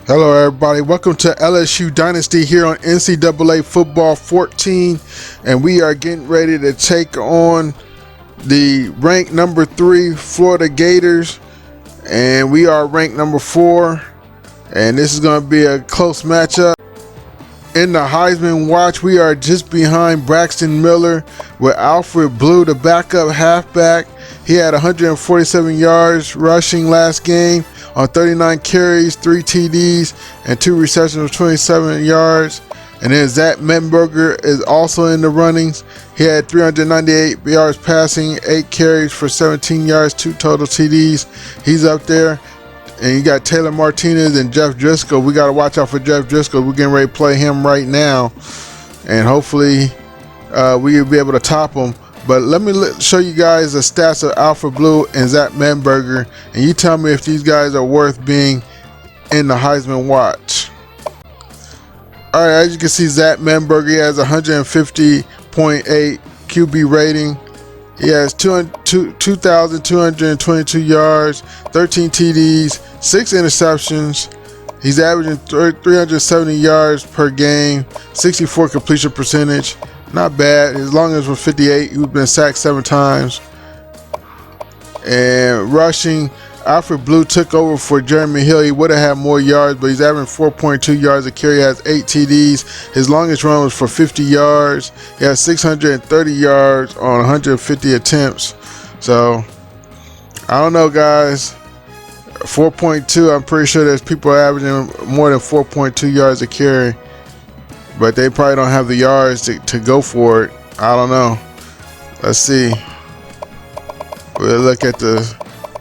Hello everybody, welcome to LSU Dynasty here on NCAA Football 14, and we are getting ready to take on the ranked number 3 Florida Gators, and we are ranked number 4, and this is going to be a close matchup. In the Heisman watch, we are just behind Braxton Miller with Alfred Blue, the backup halfback. He had 147 yards rushing last game on 39 carries, 3 TDs, and 2 receptions of 27 yards. And then Zach Mettenberger is also in the runnings. He had 398 yards passing, 8 carries for 17 yards, 2 total TDs. He's up there. And you got Taylor Martinez and Jeff Driscoll. We got to watch out for Jeff Driscoll. We're getting ready to play him right now. And hopefully we'll be able to top him. But let me show you guys the stats of Alfred Blue and Zach Mettenberger, and you tell me if these guys are worth being in the Heisman watch. All right, as you can see, Zach Mettenberger, he has 150.8 QB rating. He has 2,222 yards, 13 TDs, 6 interceptions. He's averaging 370 yards per game, 64 completion percentage. Not bad. As long as we're 58, he's been sacked 7 times. And rushing, Alfred Blue took over for Jeremy Hill. He would have had more yards, but he's averaging 4.2 yards a carry. He has 8 TDs. His longest run was for 50 yards. He has 630 yards on 150 attempts. So, I don't know, guys. 4.2, I'm pretty sure there's people averaging more than 4.2 yards a carry. But they probably don't have the yards to go for it. I don't know. Let's see. We'll look at the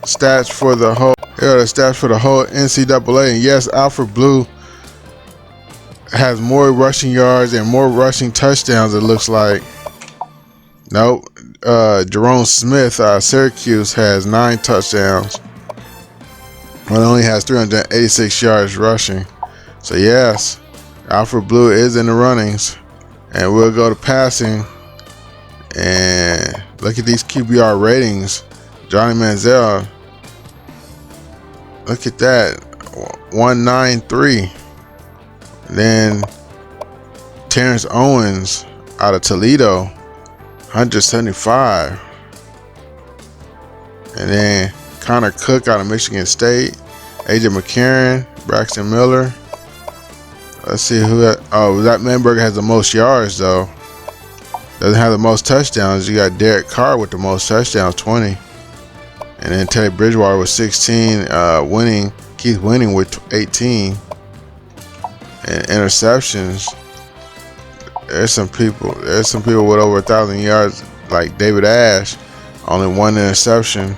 stats for the whole. Here are the stats for the whole NCAA. And yes, Alfred Blue has more rushing yards and more rushing touchdowns, it looks like. Nope. Jerome Smith, Syracuse, has 9 touchdowns. But only has 386 yards rushing. So yes, Alfred Blue is in the runnings. And we'll go to passing. And look at these QBR ratings. Johnny Manziel. Look at that. 193. Then Terrence Owens out of Toledo. 175. And then Connor Cook out of Michigan State. AJ McCarron. Braxton Miller. Let's see who. Zach Mettenberger has the most yards though. Doesn't have the most touchdowns. You got Derek Carr with the most touchdowns, 20, and then Teddy Bridgewater with 16. Keith Winning with 18, and interceptions. There's some people with over 1,000 yards, like David Ash, only 1 interception.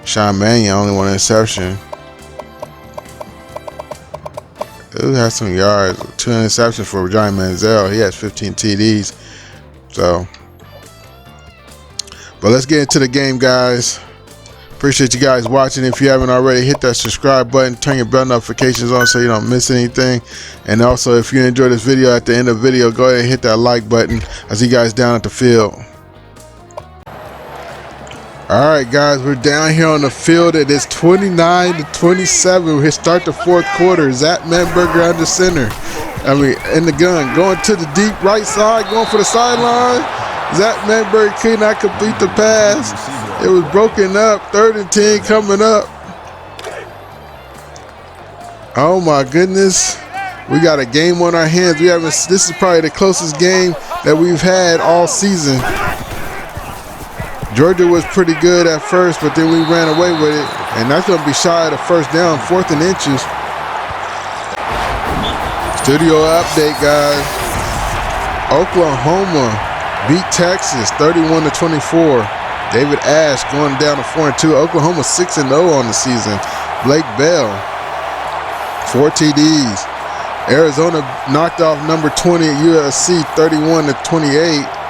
Sean Mannion, only 1 interception. Who has some yards? 2 interceptions for Johnny Manziel. He has 15 TDs. So, but let's get into the game, guys. Appreciate you guys watching. If you haven't already, hit that subscribe button, turn your bell notifications on so you don't miss anything. And also, if you enjoyed this video, at the end of the video, go ahead and hit that like button. I'll see you guys down at the field. All right, guys, we're down here on the field. It is 29-27. We start the 4th quarter. Zach Mettenberger under center. In the gun, going to the deep right side, going for the sideline. Zach Mettenberger could not complete the pass. It was broken up. 3rd and 10 coming up. Oh my goodness. We got a game on our hands. This is probably the closest game that we've had all season. Georgia was pretty good at first, but then we ran away with it. And that's going to be shy of the 1st down, 4th and inches. Studio update, guys. Oklahoma beat Texas 31-24. David Ash going down to 4-2. Oklahoma 6-0 on the season. Blake Bell, 4 TDs. Arizona knocked off number 20 at USC 31-28.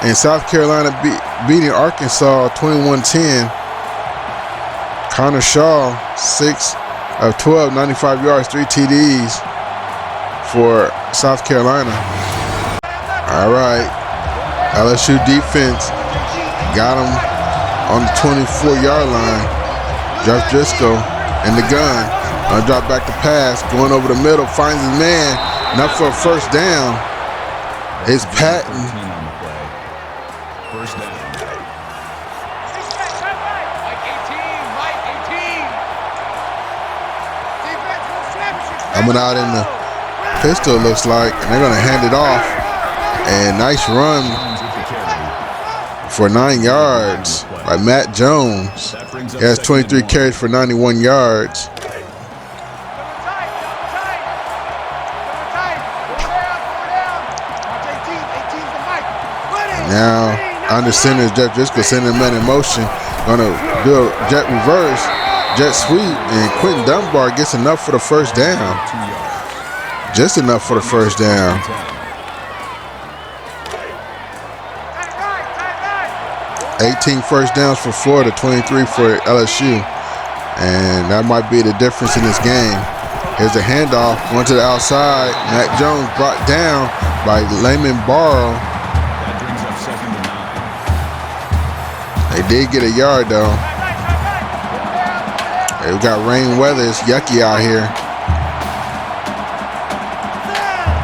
And South Carolina beating Arkansas 21-10. Connor Shaw, 6 of 12, 95 yards, 3 TDs for South Carolina. All right, LSU defense got him on the 24-yard line. Jeff Driscoll in the gun. Gonna drop back to pass, going over the middle, finds his man, enough for a first down. It's Patton. First down. Coming out in the pistol, looks like, and they're gonna hand it off. And nice run for 9 yards by Matt Jones. He has 23 carries for 91 yards. Now, under center is Jeff Driscoll sending man in motion. Gonna do a jet reverse, jet sweep, and Quentin Dunbar gets enough for the first down. Just enough for the first down. 18 first downs for Florida, 23 for LSU. And that might be the difference in this game. Here's a handoff, going to the outside. Matt Jones brought down by Layman Barrow. They did get a yard though. Hey, we got rain weather. It's yucky out here.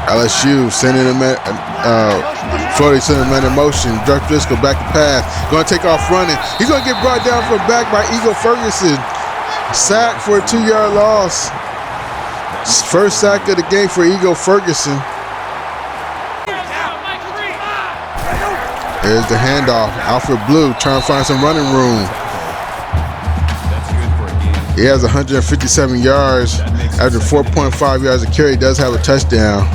LSU sending them Florida sending them in motion. Jeff Driscoll back to pass. Going to take off running. He's going to get brought down from back by Eagle Ferguson. Sack for a 2-yard loss. First sack of the game for Eagle Ferguson. There's the handoff. Alfred Blue trying to find some running room. He has 157 yards. After 4.5 yards of carry, he does have a touchdown.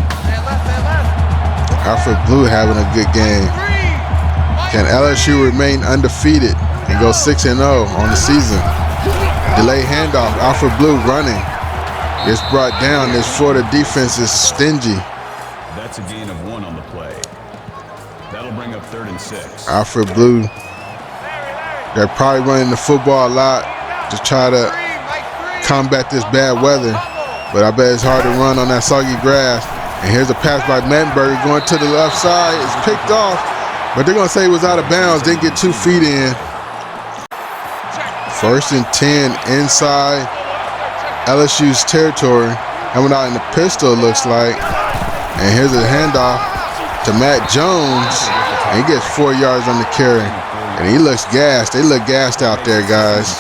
Alfred Blue having a good game. Can LSU remain undefeated and go 6-0 on the season? Delay handoff. Alfred Blue running. Gets brought down. This Florida defense is stingy. That's a gain of 1 on the play. That'll bring up 3rd and 6. Alfred Blue. They're probably running the football a lot to try to combat this bad weather. But I bet it's hard to run on that soggy grass. And here's a pass by Mettenberger going to the left side. It's picked off, but they're going to say it was out of bounds. Didn't get 2 feet in. 1st and 10 inside LSU's territory. Coming out in the pistol, looks like. And here's a handoff to Matt Jones. And he gets 4 yards on the carry. And he looks gassed. They look gassed out there, guys.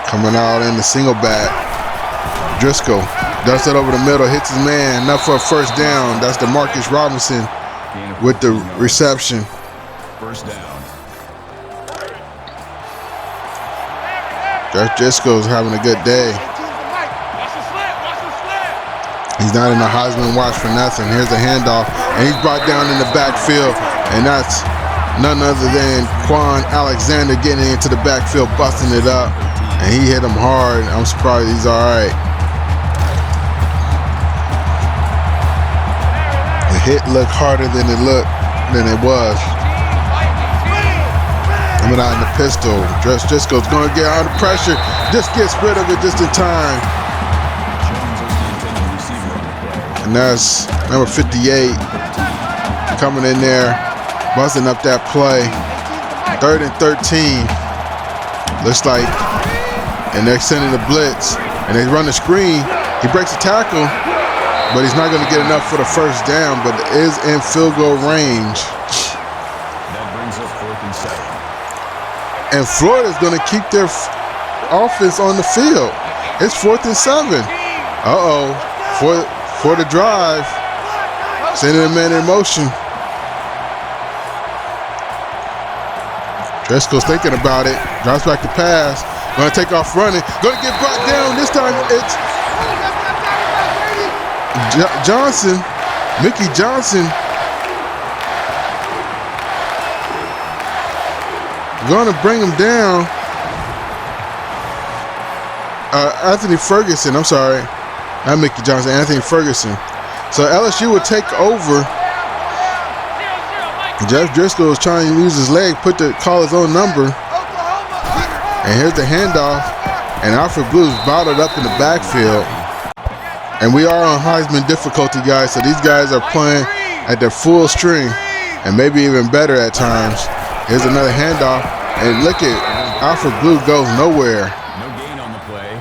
Coming out in the single back. Driscoll dusts it over the middle, hits his man, enough for a first down. That's DeMarcus Robinson with the reception. First down. Jeff Driscoll's having a good day. He's not in the Heisman watch for nothing. Here's a handoff, and he's brought down in the backfield, and that's none other than Quan Alexander getting into the backfield, busting it up. And he hit him hard. I'm surprised he's all right. The hit looked harder than it was. Coming out in the pistol. Driscoll's going to get under pressure. Just gets rid of it just in time. And that's number 58 coming in there, busting up that play. 3rd and 13. Looks like. And they're sending the blitz, and they run the screen. He breaks the tackle, but he's not going to get enough for the first down, but it is in field goal range. That brings up 4th and 7. And Florida's going to keep their offense on the field. It's 4th and 7. Uh-oh. For the drive. Sending a man in motion. Driscoll's thinking about it. Drops back to pass. Going to take off running. Going to get brought down. This time it's Johnson. Mickey Johnson. Going to bring him down. Anthony Ferguson. I'm sorry. Not Mickey Johnson. Anthony Ferguson. So LSU will take over. Jeff Driscoll is trying to use his leg, call his own number. And here's the handoff, and Alfred Blue's bottled up in the backfield. And we are on Heisman difficulty, guys, so these guys are playing at their full string. and maybe even better at times. Here's another handoff, and look at Alfred Blue goes nowhere. No gain on the play.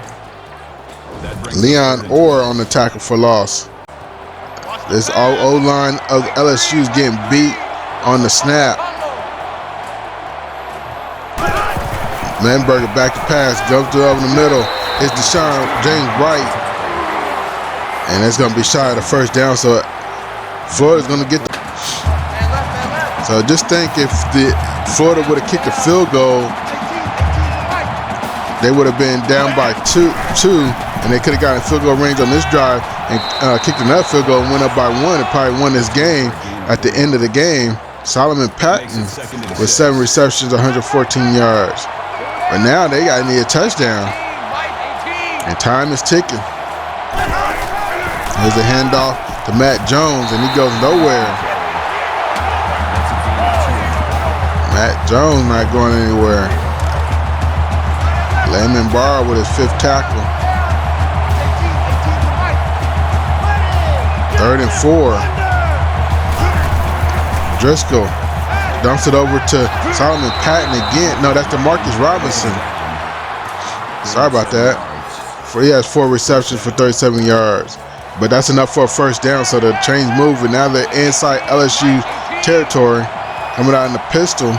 Leon Orr on the tackle for loss. This O-line of LSU is getting beat on the snap. Manberger back to pass, jumps it over the middle. It's Deshaun James Wright, and it's going to be shy of the first down. So Florida's going to get the. So just think if Florida would have kicked a field goal, they would have been down by two, and they could have gotten field goal range on this drive and kicked another field goal and went up by 1 and probably won this game at the end of the game. Solomon Patton with 7 receptions, 114 yards. But now they got to need a touchdown, and time is ticking. Here's a handoff to Matt Jones, and he goes nowhere. Matt Jones not going anywhere. Layman Barr with his 5th tackle. 3rd and 4. Driscoll dumps it over to Solomon Patton again. No, that's DeMarcus Robinson. Sorry about that. He has 4 receptions for 37 yards. But that's enough for a first down, so the chains move, and now they're inside LSU territory. Coming out in the pistol.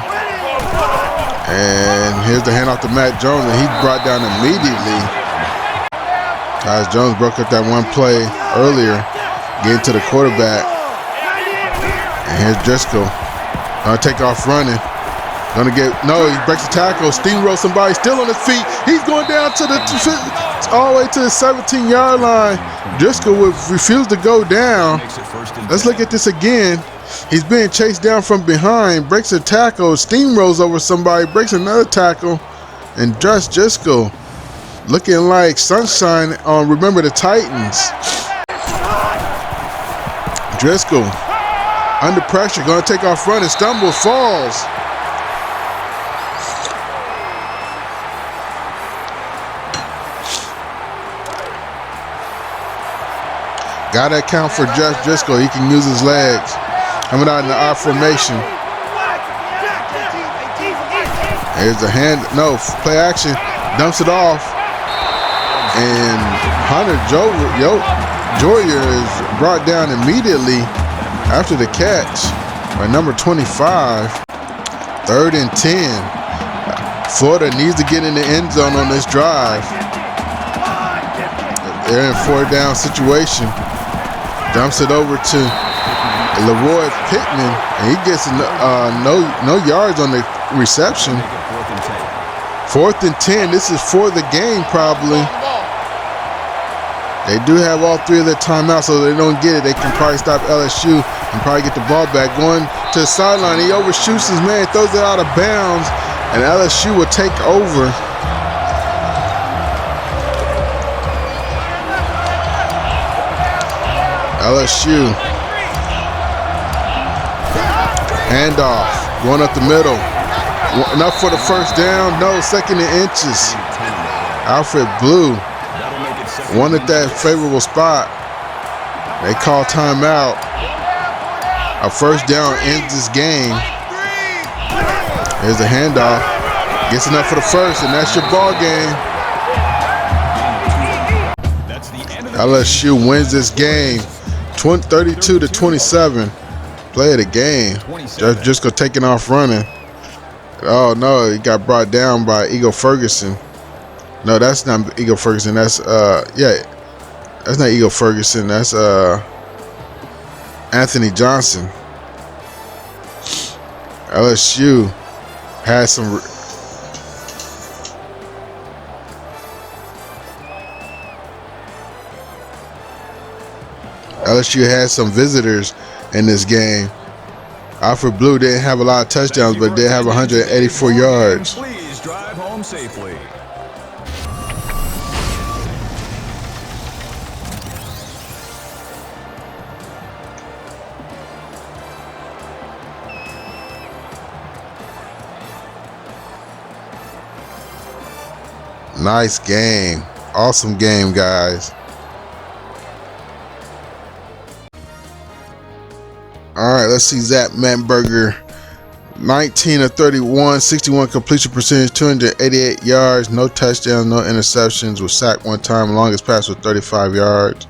And here's the handoff to Matt Jones, and he's brought down immediately. Tyus Jones broke up that one play earlier, getting to the quarterback. And here's Driscoll. Gonna take off running. Gonna get, no, he breaks the tackle, steamroll somebody, still on his feet. He's going down to the, all the way to the 17-yard line. Driscoll would refuse to go down. Let's look at this again. He's being chased down from behind, breaks a tackle, steamrolls over somebody, breaks another tackle, and Driscoll looking like sunshine on Remember the Titans. Driscoll under pressure, gonna take off running, stumbles, falls. Gotta account for Josh Driscoll. He can use his legs. Coming out in the I formation. Here's the hand. No, play action. Dumps it off. And Hunter Joyer is brought down immediately after the catch by number 25. 3rd and 10. Florida needs to get in the end zone on this drive. They're in a 4th down situation. Dumps it over to Leroy Pittman, and he gets no yards on the reception. 4th and 10. This is for the game probably. They do have all 3 of their timeouts, so they don't get it. They can probably stop LSU and probably get the ball back. Going to the sideline, he overshoots his man, throws it out of bounds, and LSU will take over. LSU. Handoff. Going up the middle. Enough for the first down. No, 2nd and inches. Alfred Blue wanted that favorable spot. They call timeout. A first down ends this game. Here's the handoff. Gets enough for the first, and that's your ball game. LSU wins this game. 32-27. Play of the game. Just go taking off running. Oh no, he got brought down by Eagle Ferguson. No, that's not Eagle Ferguson. That's that's not Eagle Ferguson. That's Anthony Johnson. LSU has some. LSU had some visitors in this game. Alfred Blue didn't have a lot of touchdowns, but did have 184 yards. Please drive home safely. Nice game. Awesome game, guys. All right, let's see Zach Mettenberger. 19 of 31, 61 completion percentage, 288 yards, no touchdowns, no interceptions, was sacked one time, longest pass was 35 yards.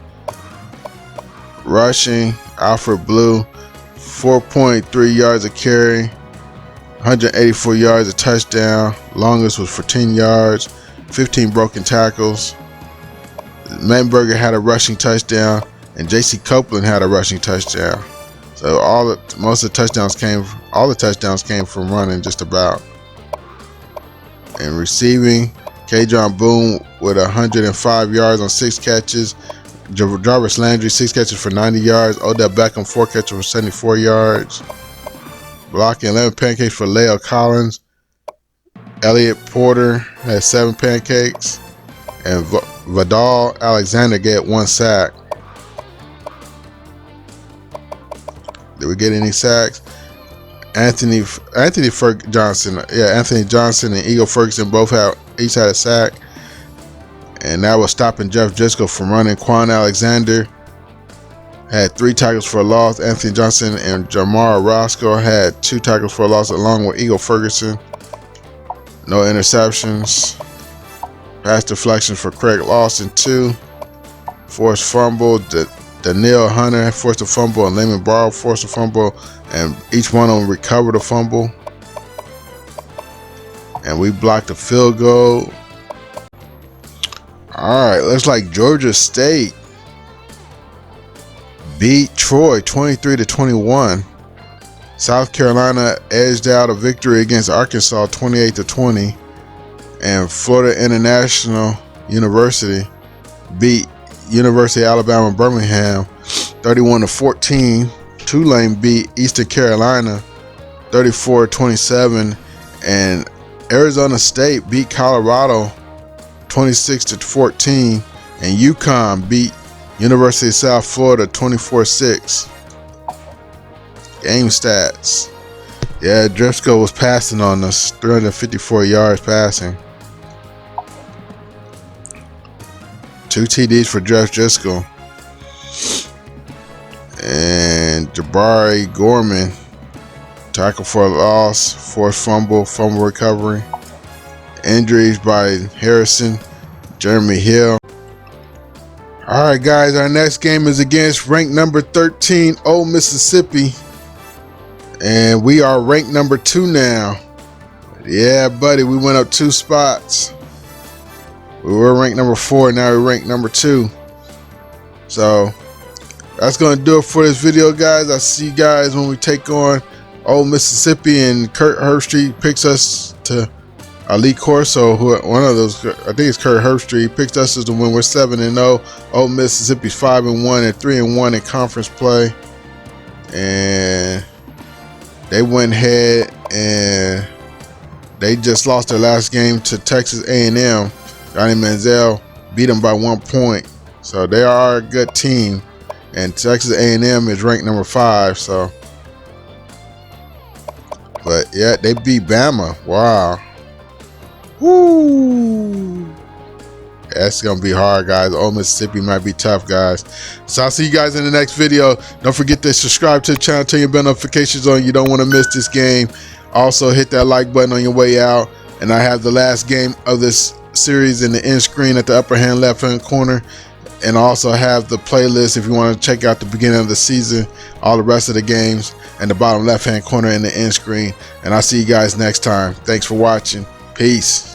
Rushing, Alfred Blue, 4.3 yards a carry, 184 yards a touchdown, longest was for 10 yards, 15 broken tackles. Mettenberger had a rushing touchdown, and J.C. Copeland had a rushing touchdown. So all the touchdowns came from running, just about. And receiving, K'Jon Boone with 105 yards on 6 catches. Jarvis Landry 6 catches for 90 yards. Odell Beckham 4 catches for 74 yards. Blocking 11 pancakes for Leo Collins. Elliott Porter had 7 pancakes, and Vidal Alexander get 1 sack. Did we get any sacks? Anthony Johnson and Eagle Ferguson each had a sack, and that was stopping Jeff Driscoll from running. Quan Alexander had 3 tackles for a loss. Anthony Johnson and Jamar Roscoe had 2 tackles for a loss, along with Eagle Ferguson. No interceptions. Pass deflection for Craig Lawson 2. Forced fumble. Daniel Hunter forced a fumble, and Layman Barrow forced a fumble, and each one of them recovered a fumble. And we blocked a field goal. All right, looks like Georgia State beat Troy 23-21. South Carolina edged out a victory against Arkansas 28-20, and Florida International University beat University of Alabama Birmingham 31-14. Tulane beat Eastern Carolina 34-27, and Arizona State beat Colorado 26-14, and UConn beat University of South Florida 24-6. Game stats. Yeah, Driscoll was passing on us, 354 yards passing. 2 TDs for Jeff Driscoll. And Jabari Gorman, tackle for a loss, forced fumble recovery. Injuries by Harrison, Jeremy Hill. All right, guys, our next game is against ranked number 13, Old Mississippi. And we are ranked number 2 now. Yeah, buddy, we went up 2 spots. We were ranked number 4, now we're ranked number 2. So that's going to do it for this video, guys. I'll see you guys when we take on Old Mississippi, and Kurt Herbstreit picks us to Lee Corso, one of those, I think it's Kurt Herbstreit. He picked us as the win. We're 7-0. Old Mississippi's 5-1 and 3-1 in conference play. And they went ahead and they just lost their last game to Texas A&M. Johnny Manziel beat them by 1 point. So they are a good team. And Texas A&M is ranked number 5. So, but yeah, they beat Bama. Wow. Woo. That's gonna be hard, guys. Old Mississippi might be tough, guys. So I'll see you guys in the next video. Don't forget to subscribe to the channel, turn your bell notifications on. You don't want to miss this game. Also hit that like button on your way out. And I have the last game of this series in the end screen at the upper hand left hand corner, and also have the playlist if you want to check out the beginning of the season, all the rest of the games, and the bottom left hand corner in the end screen. And I'll see you guys next time. Thanks for watching. Peace.